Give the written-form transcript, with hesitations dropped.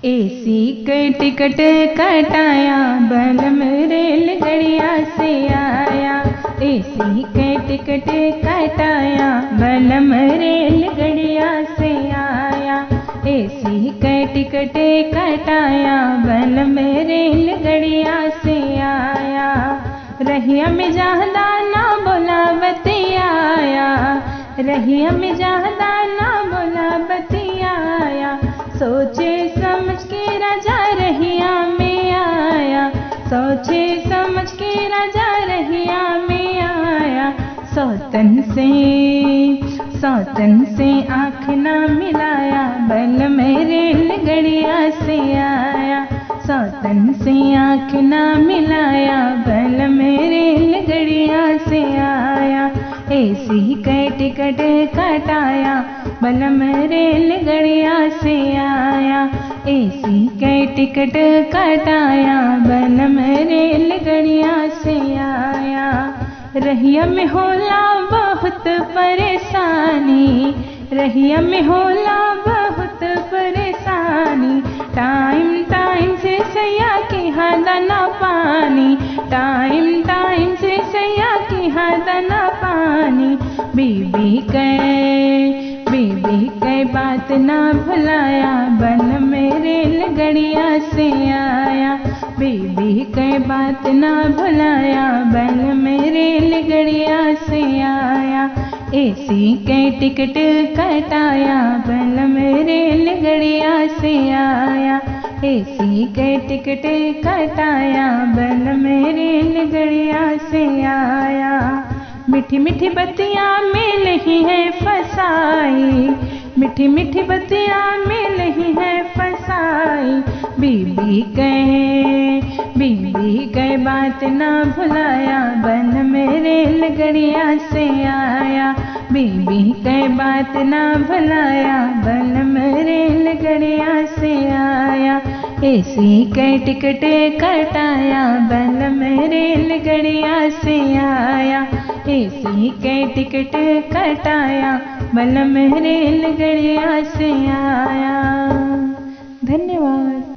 AC के ticket कटाया, बलम रेलगड़िया से आया। एसी के टिकट कटाया, बलम रेलगड़िया से आया। एसी के टिकट कटाया, बलम रेलगड़िया से आया। रहिया में ज्यादा ना बोला बतियाया, रहिया में ज्यादा ना बोला बतियाया। सोचे समझ के राजा रहिया में आया, सोचे समझ के राजा रहिया में आया। सौतन से आँख ना मिलाया, बलम रेलगड़िया से आया। सौतन से आँख ना मिलाया, बलम रेलगड़िया से आया। एसी के टिकट कटाया, बलम रेलगड़िया से आया। एसी के टिकट कटाया, बलम रेलगड़िया से आया। रहिया में होला बहुत परेशानी, रहिया में होला बहुत परेशानी। टाइम से सैया की दाना पानी, टाइम से सैया की दाना पानी। बीबी के बात ना भुलाया, बलम रेलगड़िया से आया। बीबी के बात ना भुलाया, बलम रेलगड़िया से आया। एसी के टिकट कटाया, बलम रेलगड़िया से आया। एसी के टिकट कटाया, बलम रेलगड़िया से आया। मीठी मीठी बत्तियां मिल ही है फसाई, मीठी मीठी बत्तियां मिल ही है फसाई। बीबी के बात ना भुलाया, बलम रेलगड़िया से आया। बीबी के बात ना भुलाया, बलम रेलगड़िया से आया। एसी के टिकट कटाया, बलम रेलगड़िया से आया। एसी के टिकट कटाया, बलम रेलगड़िया से आया। धन्यवाद।